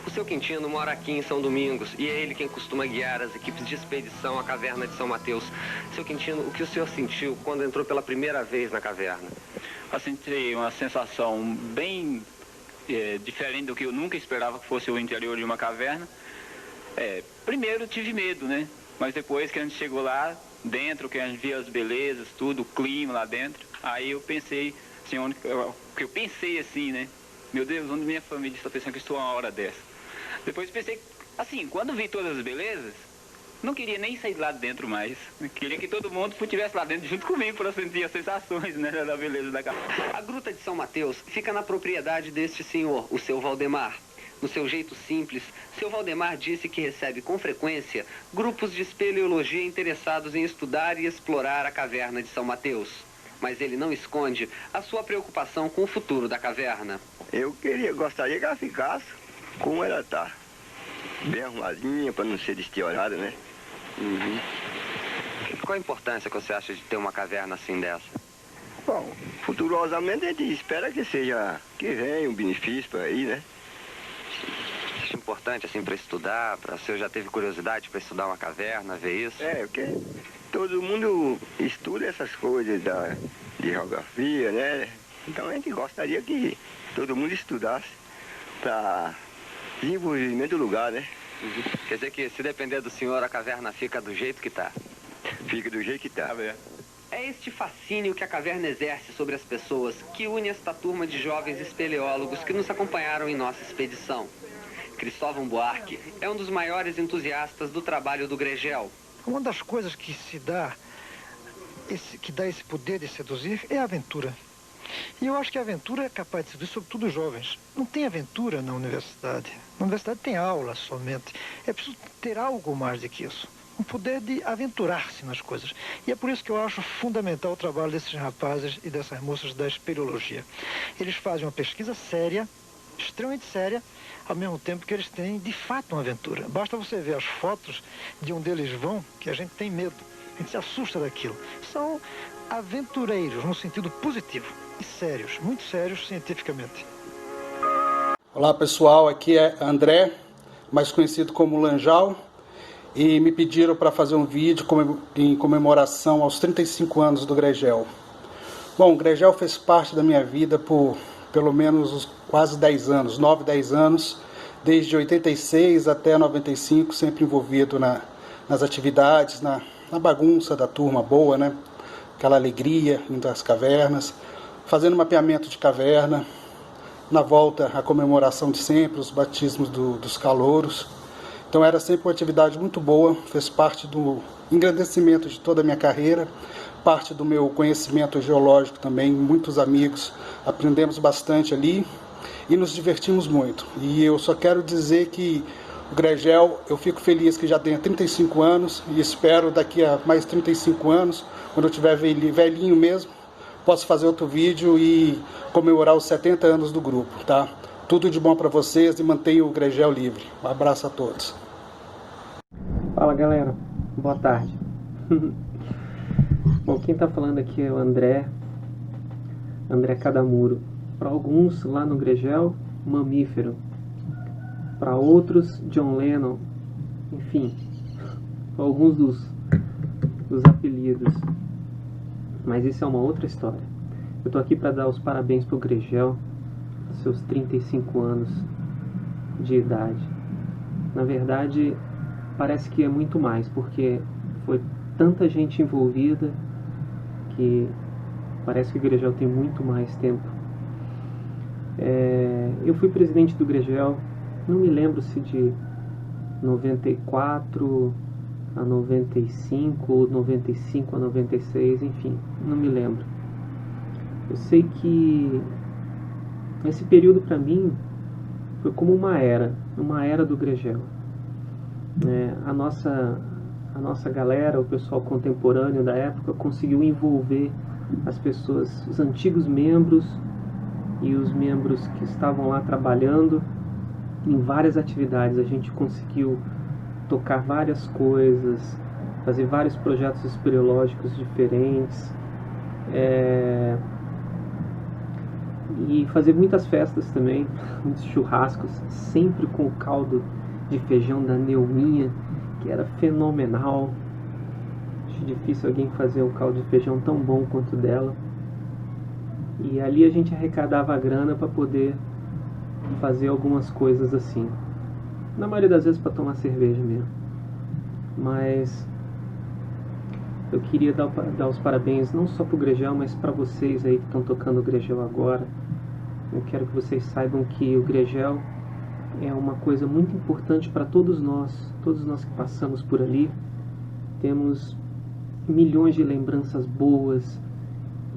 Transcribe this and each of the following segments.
O seu Quintino mora aqui em São Domingos e é ele quem costuma guiar as equipes de expedição à caverna de São Mateus. Seu Quintino, o que o senhor sentiu quando entrou pela primeira vez na caverna? Eu senti uma sensação bem diferente do que eu nunca esperava que fosse o interior de uma caverna. Primeiro eu tive medo, né? Mas depois que a gente chegou lá dentro, que a gente via as belezas, tudo, o clima lá dentro, aí eu pensei, assim, eu pensei assim, né? Meu Deus, onde minha família está pensando que estou a uma hora dessa? Depois pensei, assim, quando vi todas as belezas, não queria nem sair lá de dentro mais. Queria que todo mundo estivesse lá dentro junto comigo para sentir as sensações, né, da beleza da caverna. A Gruta de São Mateus fica na propriedade deste senhor, o seu Valdemar. No seu jeito simples, seu Valdemar disse que recebe com frequência grupos de espeleologia interessados em estudar e explorar a caverna de São Mateus. Mas ele não esconde a sua preocupação com o futuro da caverna. Eu gostaria que ela ficasse como ela está. Bem arrumadinha, para não ser destiorada, né? Uhum. Qual a importância que você acha de ter uma caverna assim dessa? Bom, futurosamente a gente espera que venha um benefício para aí, né? Acho importante assim para estudar, o senhor já teve curiosidade para estudar uma caverna, ver isso? Porque todo mundo estuda essas coisas de geografia, né? Então a gente gostaria que todo mundo estudasse para desenvolvimento do lugar, né? Uhum. Quer dizer que se depender do senhor, a caverna fica do jeito que está? Fica do jeito que está. É este fascínio que a caverna exerce sobre as pessoas que une esta turma de jovens espeleólogos que nos acompanharam em nossa expedição. Cristóvão Buarque é um dos maiores entusiastas do trabalho do Gregel. Uma das coisas que dá esse poder de seduzir é a aventura. E eu acho que a aventura é capaz de seduzir sobretudo os jovens. Não tem aventura na universidade. Na universidade tem aula somente. É preciso ter algo mais do que isso. Um poder de aventurar-se nas coisas. E é por isso que eu acho fundamental o trabalho desses rapazes e dessas moças da espeleologia. Eles fazem uma pesquisa séria, extremamente séria, ao mesmo tempo que eles têm, de fato, uma aventura. Basta você ver as fotos de onde eles vão, que a gente tem medo. A gente se assusta daquilo. São aventureiros, no sentido positivo. E sérios, muito sérios cientificamente. Olá pessoal, aqui é André, mais conhecido como Lanjal, e me pediram para fazer um vídeo em comemoração aos 35 anos do Gregel. Bom, o Gregel fez parte da minha vida por pelo menos quase 10 anos, 9, 10 anos, desde 86 até 95, sempre envolvido nas atividades, na bagunça da turma boa, né? Aquela alegria indo às cavernas, fazendo mapeamento de caverna, na volta a comemoração de sempre, os batismos dos calouros. Então era sempre uma atividade muito boa, fez parte do engrandecimento de toda a minha carreira, parte do meu conhecimento geológico também, muitos amigos, aprendemos bastante ali e nos divertimos muito. E eu só quero dizer que o Gregel, eu fico feliz que já tenha 35 anos e espero daqui a mais 35 anos, quando eu estiver velhinho mesmo, posso fazer outro vídeo e comemorar os 70 anos do grupo, tá? Tudo de bom para vocês e mantenha o Gregel livre. Um abraço a todos. Fala galera, boa tarde. Bom, quem tá falando aqui é o André Cadamuro. Para alguns lá no Gregel, Mamífero. Para outros, John Lennon. Enfim, alguns dos apelidos. Mas isso é uma outra história. Eu tô aqui para dar os parabéns pro Gregel, seus 35 anos de idade. Na verdade, parece que é muito mais, porque foi tanta gente envolvida que parece que o Gregel tem muito mais tempo. Eu fui presidente do Gregel, não me lembro se de 94 a 95 ou 95 a 96, enfim, não me lembro. Eu sei que esse período para mim foi como uma era do Gregel. A nossa galera, o pessoal contemporâneo da época, conseguiu envolver as pessoas, os antigos membros e os membros que estavam lá trabalhando em várias atividades. A gente conseguiu tocar várias coisas, fazer vários projetos espeleológicos diferentes. E fazer muitas festas também, muitos churrascos, sempre com o caldo de feijão da Neuminha, que era fenomenal. Acho difícil alguém fazer um caldo de feijão tão bom quanto o dela. E ali a gente arrecadava a grana para poder fazer algumas coisas assim. Na maioria das vezes para tomar cerveja mesmo. Mas eu queria dar os parabéns não só para o Gregel, mas para vocês aí que estão tocando o Gregel agora. Eu quero que vocês saibam que o Gregel é uma coisa muito importante para todos nós que passamos por ali. Temos milhões de lembranças boas,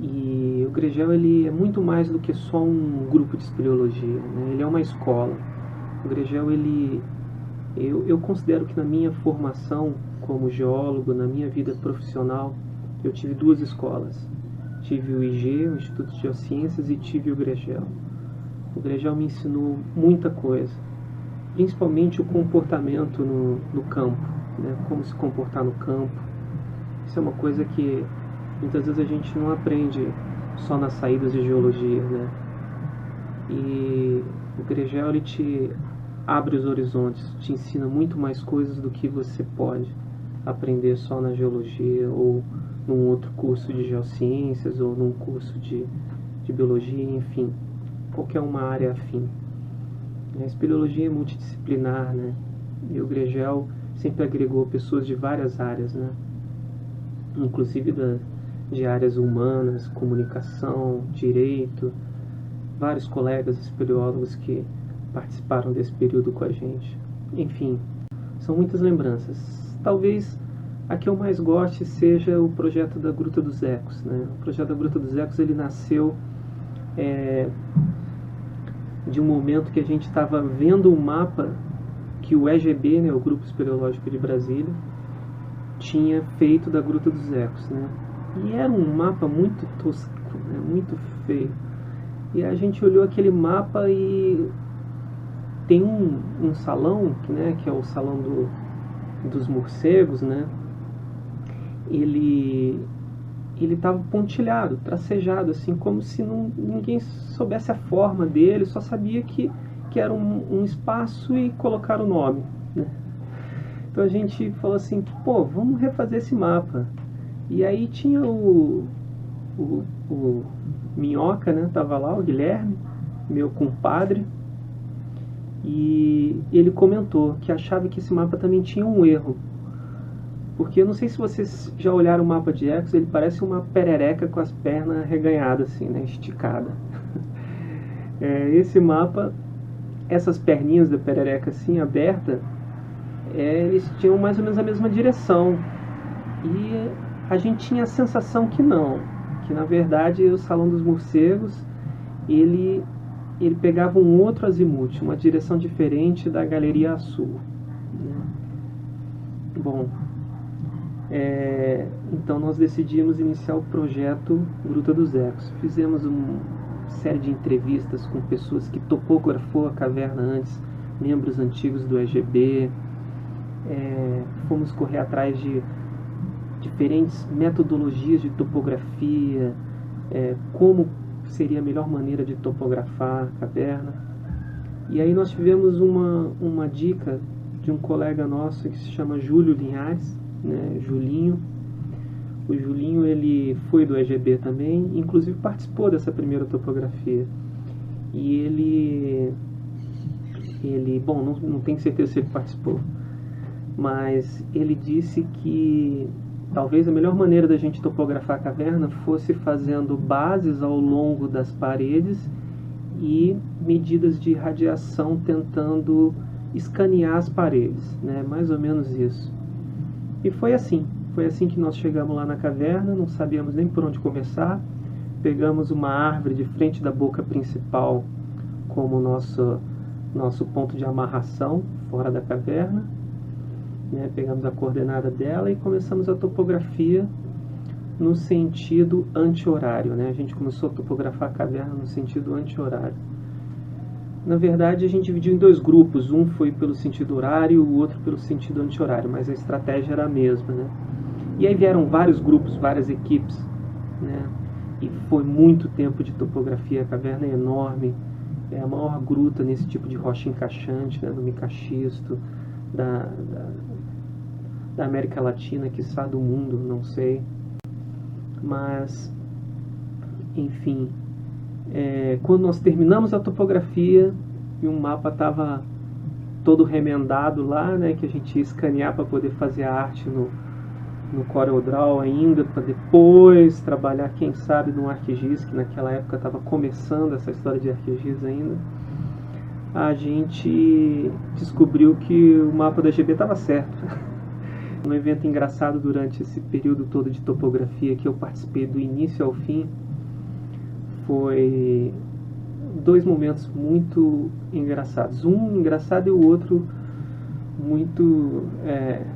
e o Gregel ele é muito mais do que só um grupo de espeleologia, né? Ele é uma escola. O Gregel, eu considero que na minha formação como geólogo, na minha vida profissional, eu tive duas escolas. Tive o IG, o Instituto de Geociências, e tive o Gregel. O Gregel me ensinou muita coisa, principalmente o comportamento no campo, né? Como se comportar no campo. Isso é uma coisa que muitas vezes a gente não aprende só nas saídas de geologia, né? E o Gregel ele te abre os horizontes, te ensina muito mais coisas do que você pode aprender só na geologia ou num outro curso de geociências ou num curso de biologia, enfim, qualquer uma área afim. A espeleologia é multidisciplinar, né? E o Gregel sempre agregou pessoas de várias áreas, né? Inclusive de áreas humanas, comunicação, direito, vários colegas espeleólogos que participaram desse período com a gente. Enfim, são muitas lembranças. Talvez a que eu mais goste seja o projeto da Gruta dos Ecos, né? O projeto da Gruta dos Ecos ele nasceu de um momento que a gente estava vendo o mapa que o EGB, né, o Grupo Espeleológico de Brasília, tinha feito da Gruta dos Ecos, né? E era um mapa muito tosco, né, muito feio. E a gente olhou aquele mapa e tem um salão, que é o salão dos morcegos, né? Ele estava pontilhado, tracejado, assim, como se ninguém soubesse a forma dele, só sabia que era um espaço e colocar o nome, né? Então a gente falou assim, pô, vamos refazer esse mapa. E aí tinha o Minhoca, né? Tava lá, o Guilherme, meu compadre, e ele comentou que achava que esse mapa também tinha um erro. Porque eu não sei se vocês já olharam o mapa de Ecos, ele parece uma perereca com as pernas reganhadas, assim, né? Esticada. Esse mapa, essas perninhas da perereca assim, aberta, eles tinham mais ou menos a mesma direção. E a gente tinha a sensação que não, que na verdade o Salão dos Morcegos, ele pegava um outro azimuth, uma direção diferente da Galeria Sul, né? Bom, então nós decidimos iniciar o projeto Gruta dos Ecos. Fizemos uma série de entrevistas com pessoas que topografou a caverna antes, membros antigos do EGB. Fomos correr atrás de diferentes metodologias de topografia, como seria a melhor maneira de topografar a caverna. E aí nós tivemos uma dica de um colega nosso que se chama Júlio Linhares, né, Julinho. O Julinho ele foi do EGB também, inclusive participou dessa primeira topografia. E ele bom, não tenho certeza se ele participou, mas ele disse que talvez a melhor maneira da gente topografar a caverna fosse fazendo bases ao longo das paredes e medidas de radiação tentando escanear as paredes, né? Mais ou menos isso. E foi assim que nós chegamos lá na caverna, não sabíamos nem por onde começar. Pegamos uma árvore de frente da boca principal como nosso ponto de amarração fora da caverna, né? Pegamos a coordenada dela e começamos a topografia no sentido anti-horário, né? A gente começou a topografar a caverna no sentido anti-horário. Na verdade, a gente dividiu em dois grupos. Um foi pelo sentido horário, o outro pelo sentido anti-horário, mas a estratégia era a mesma, né? E aí vieram vários grupos, várias equipes, né? e foi muito tempo de topografia. A caverna é enorme, é a maior gruta nesse tipo de rocha encaixante, né, do micaxisto, da América Latina, quiçá do mundo, não sei. Mas, enfim, quando nós terminamos a topografia e o mapa estava todo remendado lá, né, que a gente ia escanear para poder fazer a arte no CorelDRAW ainda, para depois trabalhar, quem sabe, no ArcGIS, que naquela época estava começando essa história de ArcGIS ainda. A gente descobriu que o mapa da GB estava certo. Um evento engraçado durante esse período todo de topografia que eu participei do início ao fim foi 2 momentos muito engraçados. Um engraçado e o outro muito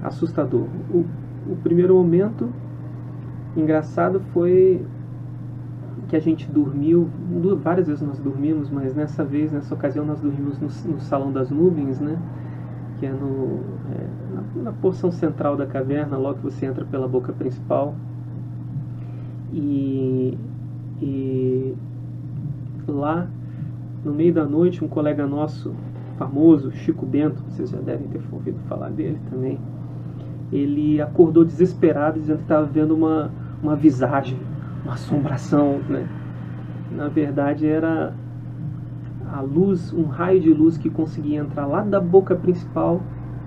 assustador. O primeiro momento engraçado foi que a gente dormiu, várias vezes nós dormimos, mas nessa ocasião nós dormimos no Salão das Nuvens, né? Que é na porção central da caverna, logo que você entra pela boca principal. E lá, no meio da noite, um colega nosso famoso, Chico Bento, vocês já devem ter ouvido falar dele também, ele acordou desesperado, dizendo que estava vendo uma visagem, uma assombração, né? Na verdade era a luz, um raio de luz que conseguia entrar lá da boca principal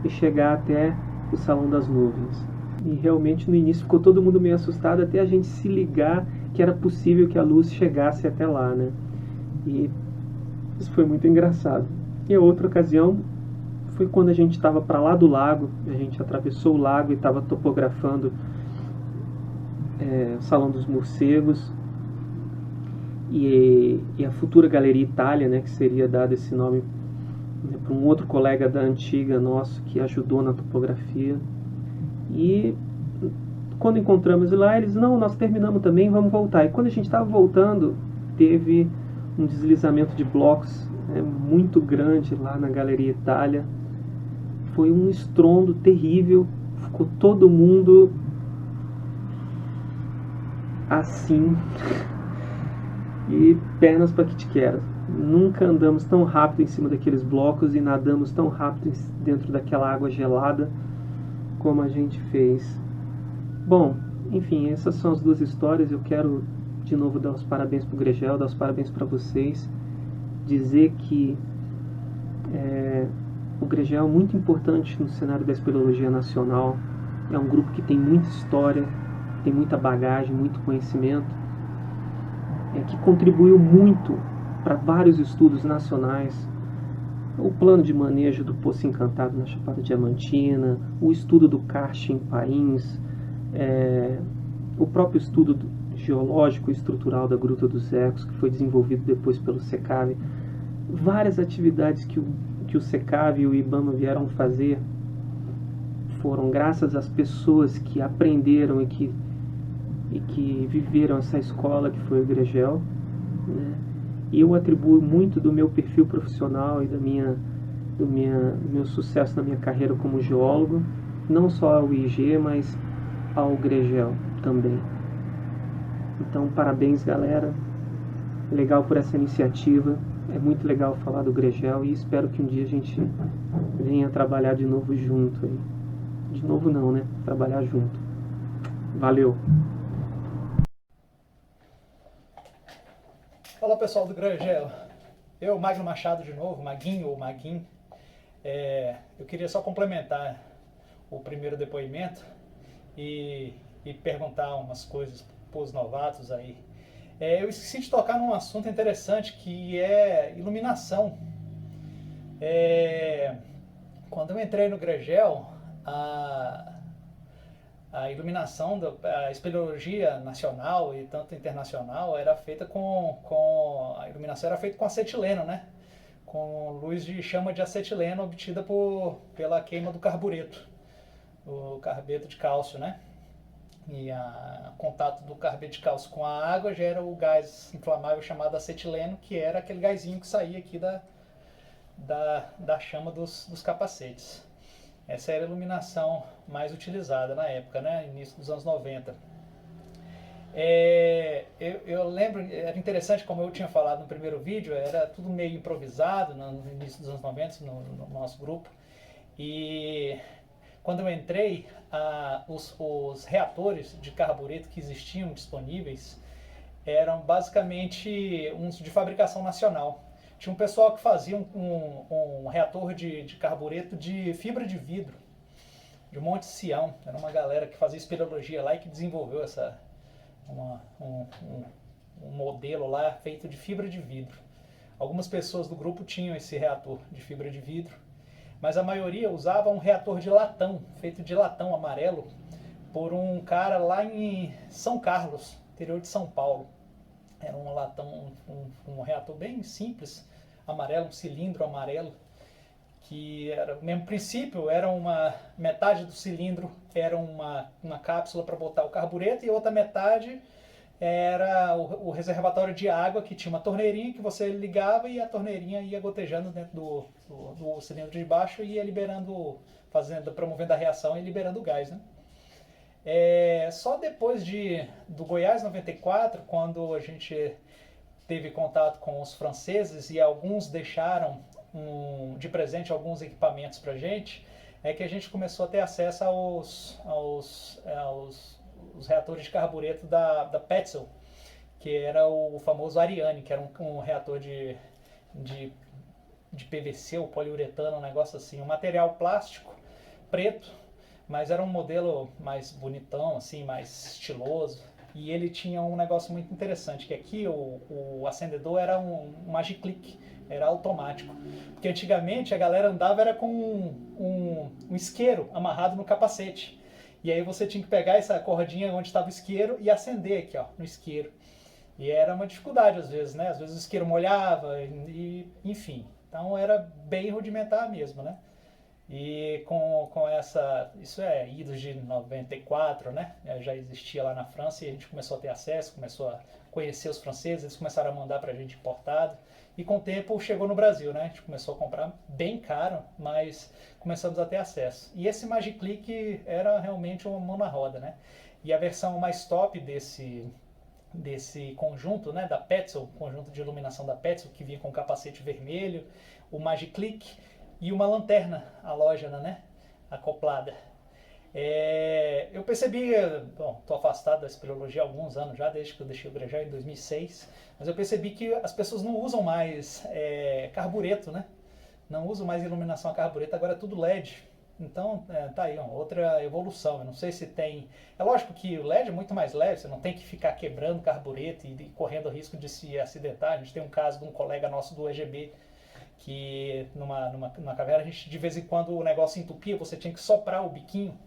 e chegar até o Salão das Nuvens. E realmente no início ficou todo mundo meio assustado, até a gente se ligar que era possível que a luz chegasse até lá, né? E isso foi muito engraçado. E a outra ocasião foi quando a gente estava para lá do lago, a gente atravessou o lago e estava topografando o Salão dos Morcegos e a futura Galeria Itália, né, que seria dado esse nome, né, para um outro colega da antiga nosso que ajudou na topografia. E quando encontramos lá, eles, não, nós terminamos também, vamos voltar. E quando a gente estava voltando, teve um deslizamento de blocos, né, muito grande lá na Galeria Itália. Foi um estrondo terrível, ficou todo mundo assim, e pernas para que te quero. Nunca andamos tão rápido em cima daqueles blocos e nadamos tão rápido dentro daquela água gelada como a gente fez. Bom, enfim, essas são as 2 histórias. Eu quero de novo dar os parabéns para o Gregel, dar os parabéns para vocês, dizer que o Gregel é muito importante no cenário da espeleologia nacional. É um grupo que tem muita história, tem muita bagagem, muito conhecimento, que contribuiu muito para vários estudos nacionais. O plano de manejo do Poço Encantado na Chapada Diamantina, o estudo do karst em Pains, o próprio estudo geológico e estrutural da Gruta dos Ecos, que foi desenvolvido depois pelo SECAV. Várias atividades que o SECAV e o IBAMA vieram fazer foram graças às pessoas que aprenderam e que viveram essa escola que foi o Gregel, né? E eu atribuo muito do meu perfil profissional e do meu sucesso na minha carreira como geólogo, não só ao IG, mas ao Gregel também. Então, parabéns, galera. Legal por essa iniciativa. É muito legal falar do Gregel e espero que um dia a gente venha trabalhar de novo junto aí. De novo não, né? Trabalhar junto. Valeu! Olá, pessoal do Gregel. Eu, Magno Machado de novo, Maguinho ou Maguin. Eu queria só complementar o primeiro depoimento e perguntar umas coisas para os novatos aí. Eu esqueci de tocar num assunto interessante que é iluminação. Quando eu entrei no Gregel, a iluminação, a espeleologia nacional e tanto internacional era feita a iluminação era feita com acetileno, né? Com luz de chama de acetileno obtida pela queima do carbureto, o carbeto de cálcio, né? E o contato do carbeto de cálcio com a água gera o gás inflamável chamado acetileno, que era aquele gásinho que saía aqui da chama dos capacetes. Essa era a iluminação mais utilizada na época, né? Início dos anos 90. Eu lembro, era interessante, como eu tinha falado no primeiro vídeo, era tudo meio improvisado no início dos anos 90 no nosso grupo. E quando eu entrei, os reatores de carbureto que existiam disponíveis eram basicamente uns de fabricação nacional. Tinha um pessoal que fazia um reator de carbureto de fibra de vidro, de Monte Sião. Era uma galera que fazia espeleologia lá e que desenvolveu um modelo lá feito de fibra de vidro. Algumas pessoas do grupo tinham esse reator de fibra de vidro, mas a maioria usava um reator de latão, feito de latão amarelo, por um cara lá em São Carlos, interior de São Paulo. Era um latão, um reator bem simples, amarelo, um cilindro amarelo, que era o mesmo princípio, era metade do cilindro era uma cápsula para botar o carbureto e a outra metade era o reservatório de água, que tinha uma torneirinha que você ligava e a torneirinha ia gotejando dentro do cilindro de baixo e ia liberando, promovendo a reação e liberando o gás, né? Só depois do Goiás 94, quando a gente teve contato com os franceses e alguns deixaram de presente alguns equipamentos para a gente, é que a gente começou a ter acesso aos reatores de carbureto da Petzl, que era o famoso Ariane, que era um reator de PVC ou poliuretano, um negócio assim, um material plástico preto, mas era um modelo mais bonitão, assim, mais estiloso. E ele tinha um negócio muito interessante, que aqui o acendedor era um Magiclick, era automático. Porque antigamente a galera andava era com um isqueiro amarrado no capacete. E aí você tinha que pegar essa cordinha onde estava o isqueiro e acender aqui, ó, no isqueiro. E era uma dificuldade às vezes, né? Às vezes o isqueiro molhava, enfim. Então era bem rudimentar mesmo, né? E com isso é idos de 94, né? Já existia lá na França e a gente começou a ter acesso, começou a conhecer os franceses, eles começaram a mandar pra gente importado. E com o tempo chegou no Brasil, né? A gente começou a comprar bem caro, mas começamos a ter acesso. E esse Magiclick era realmente uma mão na roda, né? E a versão mais top desse conjunto, né, da Petzl, conjunto de iluminação da Petzl, que vinha com capacete vermelho, o Magiclick e uma lanterna halógena, né, acoplada. Eu percebi, bom, estou afastado da espeleologia há alguns anos já, desde que eu deixei o Grejal em 2006, mas eu percebi que as pessoas não usam mais carbureto, né, não usam mais iluminação a carbureto, agora é tudo LED. Então, tá aí, outra evolução. Eu não sei se tem... É lógico que o LED é muito mais leve, você não tem que ficar quebrando carbureto e correndo o risco de se acidentar. A gente tem um caso de um colega nosso do EGB, que numa caverna, a gente, de vez em quando o negócio entupia, você tinha que soprar o biquinho.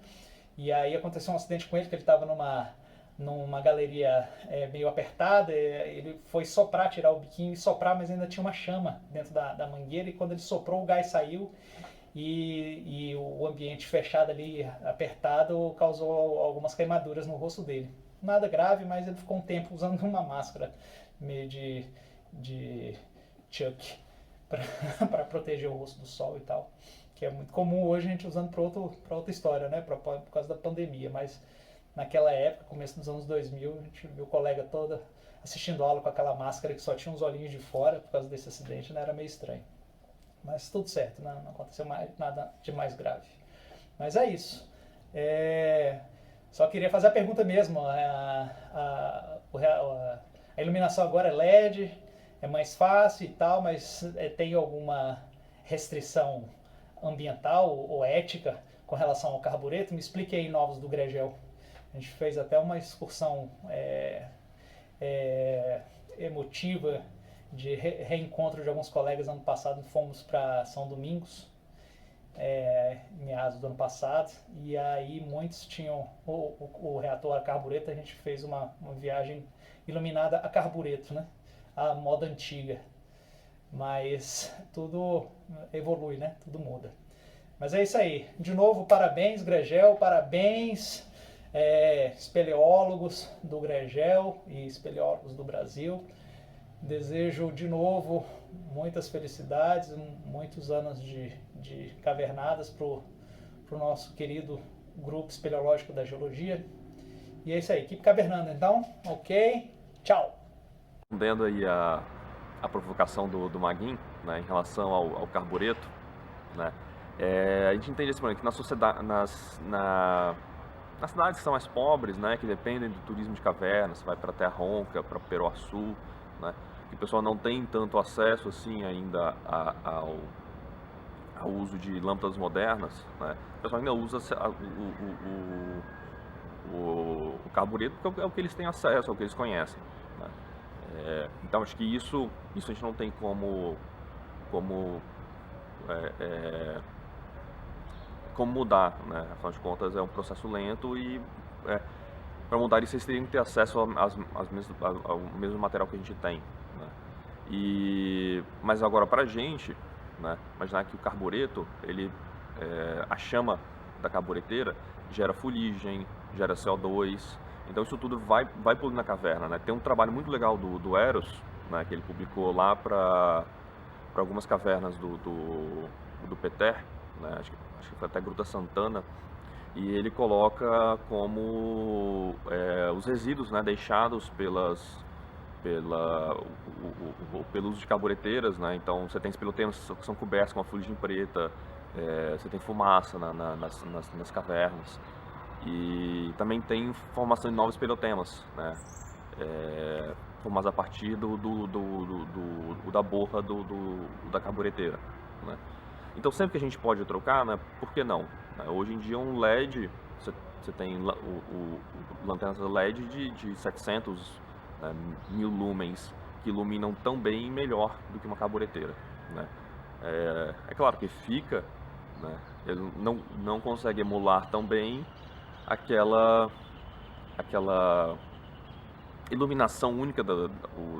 E aí aconteceu um acidente com ele, que ele estava numa galeria meio apertada, ele foi soprar, tirar o biquinho e soprar, mas ainda tinha uma chama dentro da mangueira, e quando ele soprou, o gás saiu. E o ambiente fechado ali, apertado, causou algumas queimaduras no rosto dele. Nada grave, mas ele ficou um tempo usando uma máscara meio de Chuck para proteger o rosto do sol e tal. Que é muito comum hoje a gente usando para outra história, né? Por causa da pandemia. Mas naquela época, começo dos anos 2000, a gente viu o colega todo assistindo aula com aquela máscara que só tinha uns olhinhos de fora por causa desse acidente, né? Era meio estranho. Mas tudo certo, não aconteceu nada de mais grave. Mas é isso. Só queria fazer a pergunta mesmo. A iluminação agora é LED, é mais fácil e tal, mas tem alguma restrição ambiental ou ética com relação ao carbureto? Me explique aí, Novos do Grejel. A gente fez até uma excursão emotiva de reencontro de alguns colegas ano passado. Fomos para São Domingos, meados do ano passado, e aí muitos tinham o reator a carbureto. A gente fez uma viagem iluminada a carbureto, né? A moda antiga, mas tudo evolui, né? Tudo muda. Mas é isso aí. De novo, parabéns, Grejel, parabéns, espeleólogos do Grejel e espeleólogos do Brasil. Desejo de novo muitas felicidades, muitos anos de cavernadas para o nosso querido grupo espeleológico da geologia. E é isso aí, keep cavernando então, ok? Tchau! Respondendo aí a provocação do Maguinho, né, em relação ao carbureto, né, a gente entende assim, que nas cidades que são mais pobres, né, que dependem do turismo de caverna, você vai para Terra Ronca, para Peroaçu, né, que o pessoal não tem tanto acesso assim ainda ao uso de lâmpadas modernas, né, o pessoal ainda usa o carbureto porque é o que eles têm acesso, é o que eles conhecem, né. Então acho que isso a gente não tem como mudar, né? Afinal de contas é um processo lento e para mudar isso eles teriam que ter acesso ao mesmo material que a gente tem, né? Mas agora para a gente, né, imaginar que o carbureto, a chama da carbureteira gera fuligem, gera CO2, então isso tudo vai poluir na caverna, né? Tem um trabalho muito legal do Eros, né, que ele publicou lá para algumas cavernas do Peter, né, acho que foi até Gruta Santana, e ele coloca como os resíduos, né, deixados pelo uso de carbureteiras, né? Então você tem espeleotemas que são cobertos com uma fuligem preta, você tem fumaça nas cavernas, e também tem formação de novos espeleotemas, né? Formados a partir da borra da carbureteira, né? Então sempre que a gente pode trocar, né, por que não? Hoje em dia um LED, você tem lanternas LED de 700 mil lumens que iluminam tão bem e melhor do que uma carbureteira, né? É claro que fica, né, ele não consegue emular tão bem aquela iluminação única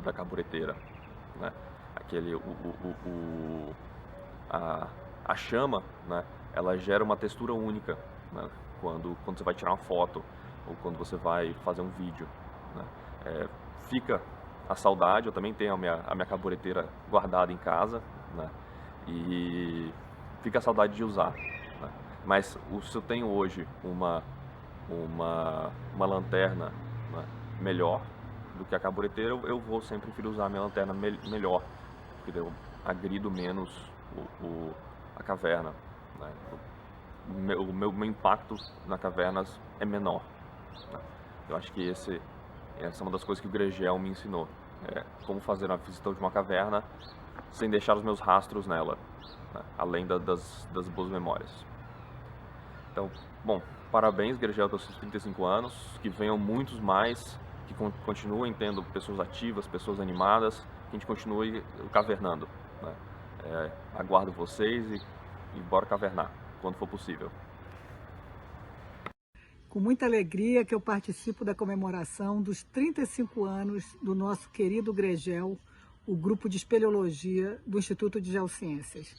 da carbureteira, né? A chama, né, ela gera uma textura única, né, quando você vai tirar uma foto ou quando você vai fazer um vídeo, né? Fica a saudade, eu também tenho a minha carbureteira guardada em casa, né, e fica a saudade de usar, né? Mas se eu tenho hoje uma lanterna, né, melhor do que a carbureteira, eu vou sempre preferir usar a minha lanterna melhor, porque eu agrido menos a caverna, né? O meu impacto na caverna é menor, né? Eu acho que essa é uma das coisas que o Gregel me ensinou, como fazer uma visita de uma caverna sem deixar os meus rastros nela, né? Além das boas memórias. Então, bom, parabéns, Gregel, pelos seus 35 anos, que venham muitos mais, que continuem tendo pessoas ativas, pessoas animadas, que a gente continue cavernando, né? Aguardo vocês e bora cavernar, quando for possível. Com muita alegria que eu participo da comemoração dos 35 anos do nosso querido Gregel, o grupo de espeleologia do Instituto de Geociências.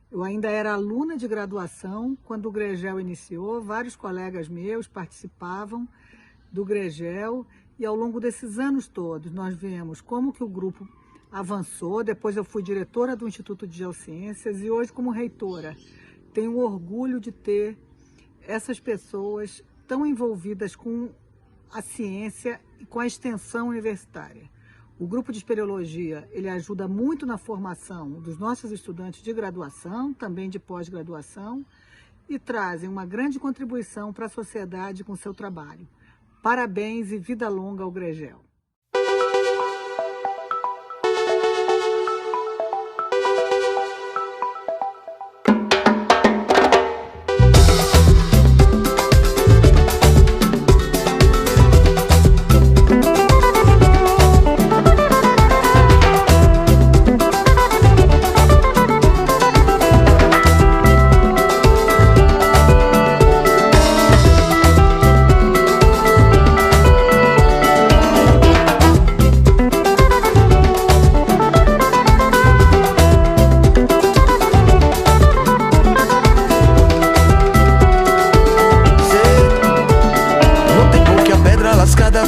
Eu ainda era aluna de graduação quando o Gregel iniciou, vários colegas meus participavam do Gregel e ao longo desses anos todos nós vemos como que o grupo avançou. Depois eu fui diretora do Instituto de Geociências e hoje como reitora tenho orgulho de ter essas pessoas tão envolvidas com a ciência e com a extensão universitária. O grupo de espeleologia, ele ajuda muito na formação dos nossos estudantes de graduação, também de pós-graduação, e trazem uma grande contribuição para a sociedade com seu trabalho. Parabéns e vida longa ao Gregel.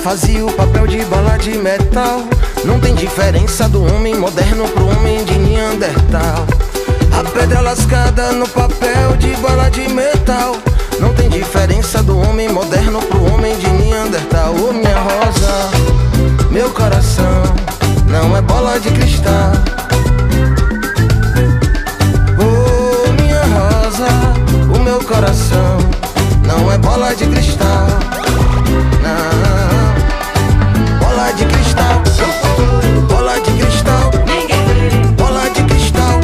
Fazia o papel de bala de metal. Não tem diferença do homem moderno pro homem de Neandertal. A pedra lascada no papel de bala de metal. Não tem diferença do homem moderno pro homem de Neandertal. o meu coração não é bola de cristal, não. Bola de cristal, bola de cristal, bola de cristal,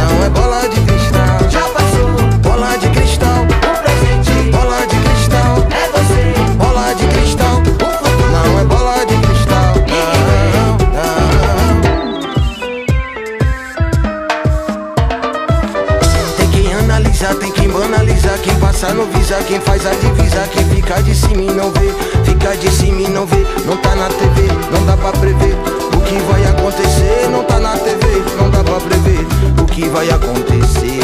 não é bola de cristal, já passou. Bola de cristal, bola de cristal, é você. Bola de cristal, não é bola de cristal, não. Tem que analisar, tem que banalizar. Quem passa no visa, quem faz a divisa. Quem fica de cima e não vê, fica de cima e não vê. Não tá na TV, não dá pra prever o que vai acontecer. Não tá na TV, não dá pra prever o que vai acontecer.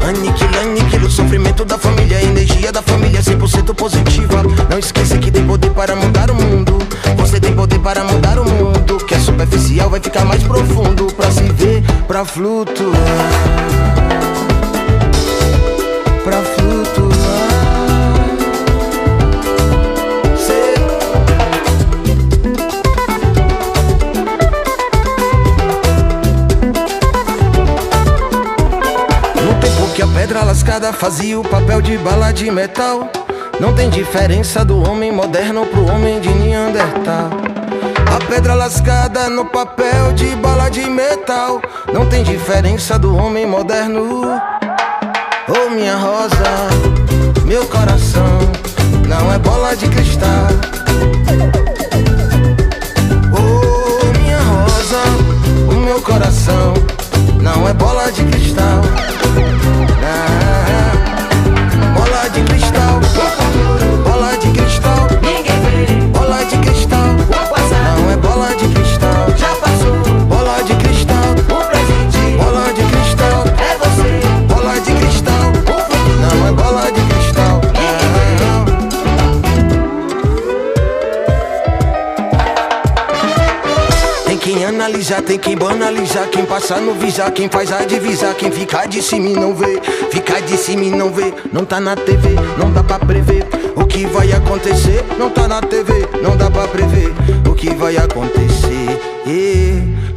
Aniquila o sofrimento da família, a energia da família 100% positiva. Não esqueça que tem poder para mudar o mundo. Você tem poder para mudar o mundo. Que é superficial vai ficar mais profundo. Pra se ver, pra flutuar, pra flutuar. Que a pedra lascada fazia o papel de bala de metal. Não tem diferença do homem moderno pro homem de Neandertal. A pedra lascada no papel de bala de metal. Não tem diferença do homem moderno. Oh, minha rosa, meu coração não é bola de cristal. Oh, minha rosa, o meu coração não é bola de cristal. Bola de cristal, bola de cristal, bola de cristal, não é bola de cristal, já passou. Bola de cristal, bola de cristal, é você. Bola de cristal, não é bola de cristal, Tem que analisar, tem que banalizar. Quem passa no visa, quem faz a divisa. Quem fica de cima e não vê, fica de cima e não vê. Não tá na TV, não dá pra prever o que vai acontecer. Não tá na TV, não dá pra prever o que vai acontecer.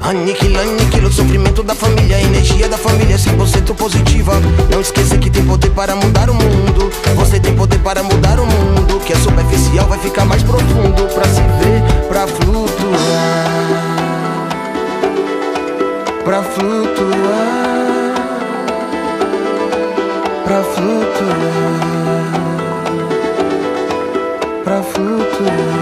Aniquila o sofrimento da família, a energia da família 100% positiva. Não esqueça que tem poder para mudar o mundo. Você tem poder para mudar o mundo. Que é superficial vai ficar mais profundo. Pra se ver, pra flutuar, pra flutuar, pra flutuar, pra flutuar.